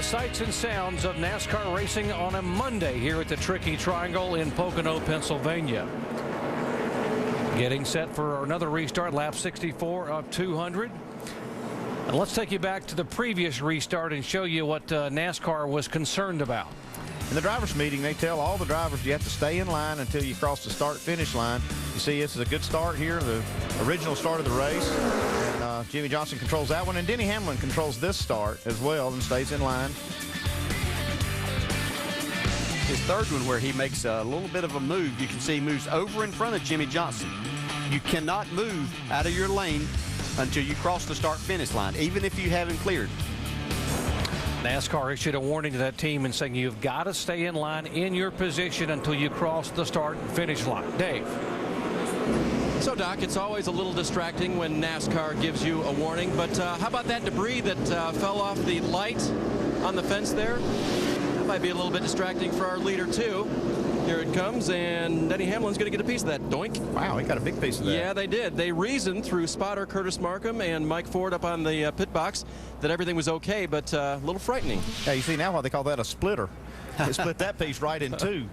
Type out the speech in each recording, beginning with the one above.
The sights and sounds of NASCAR racing on a Monday here at the Tricky Triangle in Pocono, Pennsylvania. Getting set for another restart, lap 64 of 200. And let's take you back to the previous restart and show you what NASCAR was concerned about. In the drivers' meeting, they tell all the drivers you have to stay in line until you cross the start-finish line. You see, this is a good start here, the original start of the race. And Jimmy Johnson controls that one, and Denny Hamlin controls this start as well and stays in line. His third one, where he makes a little bit of a move, you can see he moves over in front of Jimmy Johnson. You cannot move out of your lane until you cross the start-finish line, even if you haven't cleared. NASCAR issued a warning to that team and saying you've got to stay in line in your position until you cross the start and finish line. Dave. So, Doc, it's always a little distracting when NASCAR gives you a warning, but how about that debris that fell off the light on the fence there? That might be a little bit distracting for our leader, too. Here it comes, and Denny Hamlin's going to get a piece of that. Doink. Wow, he got a big piece of that. Yeah, they did. They reasoned through spotter Curtis Markham and Mike Ford up on the pit box that everything was okay, but a little frightening. Yeah, you see now why they call that a splitter. They split that piece right in two.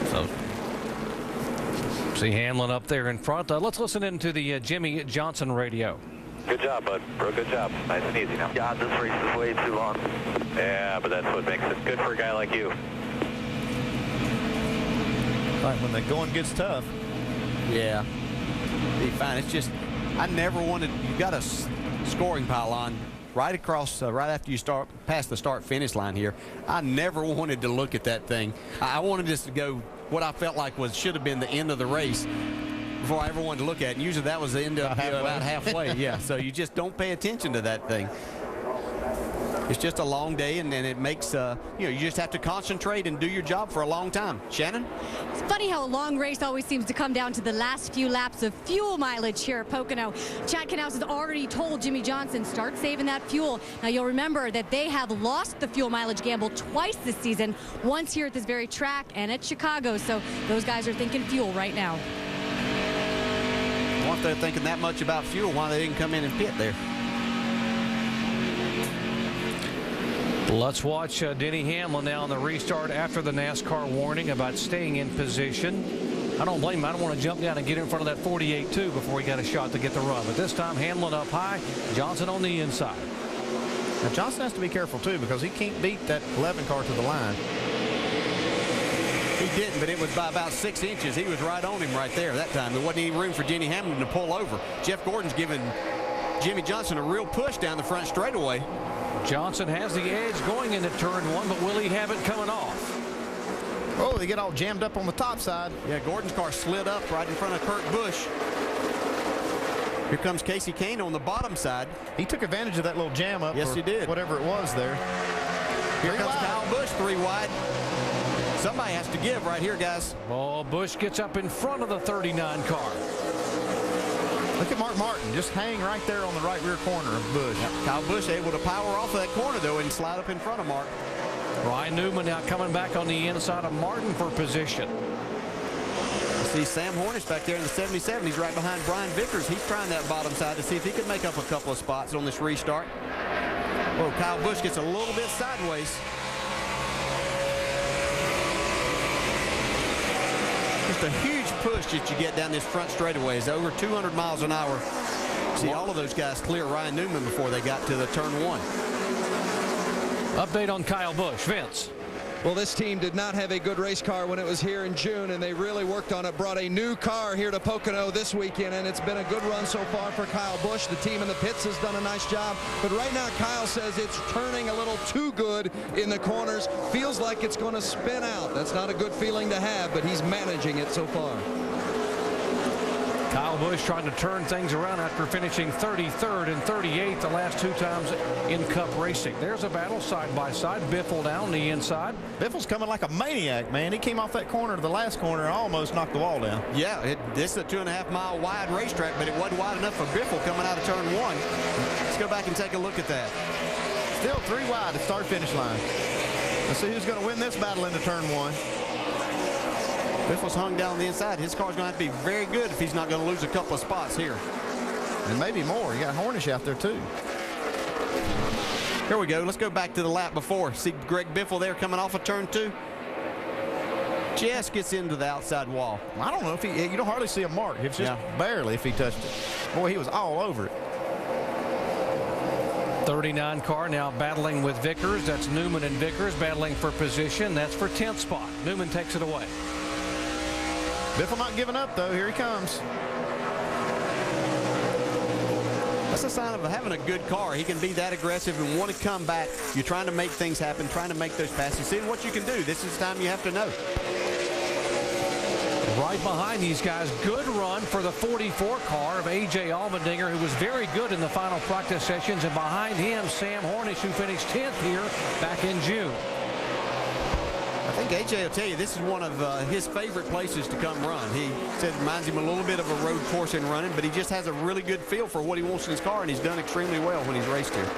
So, see Hamlin up there in front. Let's listen into the Jimmy Johnson radio. Good job, bud. Bro, good job. Nice and easy now. God, this race is way too long. Yeah, but that's what makes it good for a guy like you. Like when the going gets tough. Yeah, be fine. It's just, I never wanted, you got a scoring pylon right across, right after you start past the start-finish line here. I never wanted to look at that thing. I wanted this to go what I felt like should have been the end of the race before I ever wanted to look at it. And usually that was the end of about halfway. Yeah, so you just don't pay attention to that thing. It's just a long day, and it makes, you know, you just have to concentrate and do your job for a long time. Shannon? It's funny how a long race always seems to come down to the last few laps of fuel mileage here at Pocono. Chad Knaus has already told Jimmy Johnson, start saving that fuel. Now, you'll remember that they have lost the fuel mileage gamble twice this season, once here at this very track and at Chicago. So those guys are thinking fuel right now. Well, if they're thinking that much about fuel, why they didn't come in and pit there? Let's watch Denny Hamlin now on the restart after the NASCAR warning about staying in position. I don't blame him. I don't want to jump down and get in front of that 48-2 before he got a shot to get the run. But this time, Hamlin up high, Johnson on the inside. Now, Johnson has to be careful, too, because he can't beat that 11 car to the line. He didn't, but it was by about 6 inches. He was right on him right there that time. There wasn't any room for Denny Hamlin to pull over. Jeff Gordon's giving Jimmy Johnson a real push down the front straightaway. Johnson has the edge going into turn one, but will he have it coming off? Oh, they get all jammed up on the top side. Yeah, Gordon's car slid up right in front of Kurt Busch. Here comes Casey Kane on the bottom side. He took advantage of that little jam up. Yes, he did. Whatever it was there. Here comes Kyle Busch, 3 wide. Somebody has to give right here, guys. Oh, Busch gets up in front of the 39 car. Look at Mark Martin just hang right there on the right rear corner of Busch. Yep. Kyle Busch able to power off of that corner, though, and slide up in front of Mark. Ryan Newman now coming back on the inside of Martin for position. You see Sam Hornish back there in the 77. He's right behind Brian Vickers. He's trying that bottom side to see if he can make up a couple of spots on this restart. Oh, Kyle Busch gets a little bit sideways. Just a huge push that you get down this front straightaway. It's over 200 miles an hour. See all of those guys clear Ryan Newman before they got to the turn one. Update on Kyle Busch. Vince. Well, this team did not have a good race car when it was here in June, and they really worked on it. Brought a new car here to Pocono this weekend, and it's been a good run so far for Kyle Busch. The team in the pits has done a nice job, but right now Kyle says it's turning a little too good in the corners. Feels like it's going to spin out. That's not a good feeling to have, but he's managing it so far. Kyle Busch trying to turn things around after finishing 33rd and 38th the last 2 times in Cup racing. There's a battle side by side. Biffle down the inside. Biffle's coming like a maniac, man. He came off that corner to the last corner and almost knocked the wall down. Yeah, this is a 2.5 mile wide racetrack, but it wasn't wide enough for Biffle coming out of turn one. Let's go back and take a look at that. Still 3 wide at start-finish line. Let's see who's going to win this battle into turn one. Biffle's hung down the inside. His car's going to have to be very good if he's not going to lose a couple of spots here. And maybe more. You got Hornish out there, too. Here we go. Let's go back to the lap before. See Greg Biffle there coming off of turn 2. Just gets into the outside wall. I don't know if you don't hardly see a mark. It's just barely if he touched it. Boy, he was all over it. 39 car now battling with Vickers. That's Newman and Vickers battling for position. That's for 10th spot. Newman takes it away. Biffle not giving up, though. Here he comes. That's a sign of having a good car. He can be that aggressive and want to come back. You're trying to make things happen, trying to make those passes, seeing what you can do. This is the time you have to know. Right behind these guys, good run for the 44 car of A.J. Allmendinger, who was very good in the final practice sessions, and behind him, Sam Hornish, who finished 10th here back in June. I think A.J. will tell you this is one of his favorite places to come run. He said it reminds him a little bit of a road course in running, but he just has a really good feel for what he wants in his car, and he's done extremely well when he's raced here.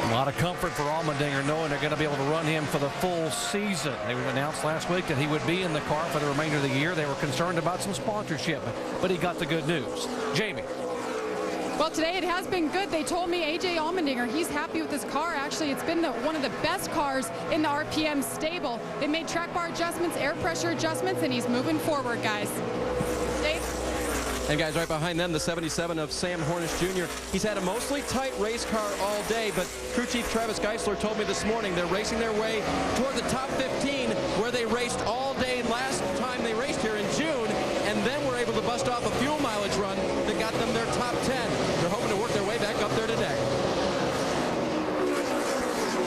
A lot of comfort for Allmendinger knowing they're going to be able to run him for the full season. They announced last week that he would be in the car for the remainder of the year. They were concerned about some sponsorship, but he got the good news. Jamie. Well, today it has been good. They told me A.J. Allmendinger, he's happy with his car. Actually, it's been one of the best cars in the RPM stable. They made track bar adjustments, air pressure adjustments, and he's moving forward, guys. Dave? And guys, right behind them, the 77 of Sam Hornish Jr. He's had a mostly tight race car all day, but crew chief Travis Geisler told me this morning they're racing their way toward the top 15, where they raced all day last time they raced here in June, and then were able to bust off a fuel mileage run that got them their top 10. They're hoping to work their way back up there today.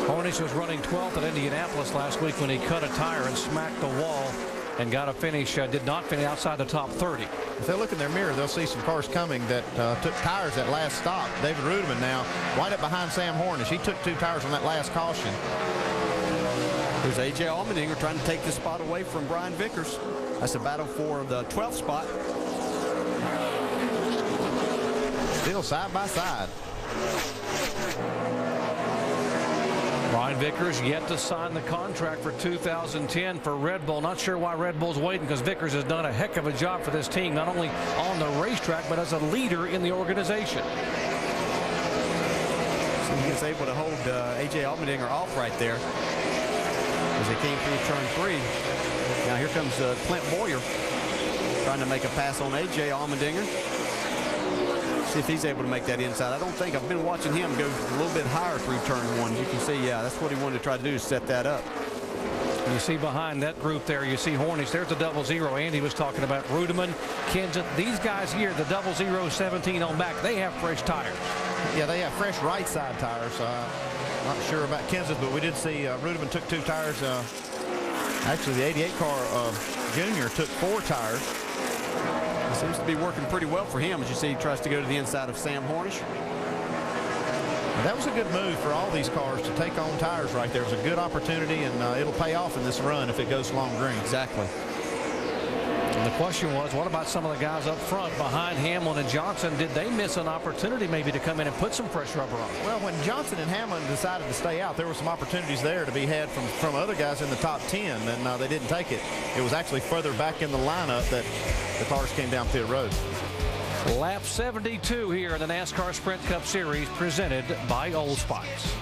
Hornish was running 12th at Indianapolis last week when he cut a tire and smacked the wall and got a finish, did not finish outside the top 30. If they look in their mirror, they'll see some cars coming that took tires at last stop. David Rudeman now right up behind Sam Hornish. He took 2 tires on that last caution. There's A.J. Allmendinger trying to take the spot away from Brian Vickers. That's a battle for the 12th spot. Still side by side. Brian Vickers yet to sign the contract for 2010 for Red Bull. Not sure why Red Bull's waiting, because Vickers has done a heck of a job for this team, not only on the racetrack, but as a leader in the organization. So he was able to hold A.J. Allmendinger off right there as they came through turn 3. Now here comes Clint Boyer trying to make a pass on A.J. Allmendinger. See if he's able to make that inside. I don't think. I've been watching him go a little bit higher through turn 1. You can see, yeah, that's what he wanted to try to do, is set that up. You see behind that group there, you see Hornish. There's the 00 Andy was talking about. Rudeman, Kenseth. These guys here, the 00 17 on back, they have fresh tires. Yeah, they have fresh right side tires. Not sure about Kenseth, but we did see Rudeman took 2 tires. Actually, the 88 car Junior took 4 tires. It seems to be working pretty well for him. As you see, he tries to go to the inside of Sam Hornish. That was a good move for all these cars to take on tires right there. It was a good opportunity, and it'll pay off in this run if it goes long green. Exactly. And the question was, what about some of the guys up front behind Hamlin and Johnson? Did they miss an opportunity maybe to come in and put some fresh rubber on? Well, when Johnson and Hamlin decided to stay out, there were some opportunities there to be had from other guys in the top 10, and they didn't take it. It was actually further back in the lineup that the cars came down pit road. Lap 72 here in the NASCAR Sprint Cup Series, presented by Old Spice.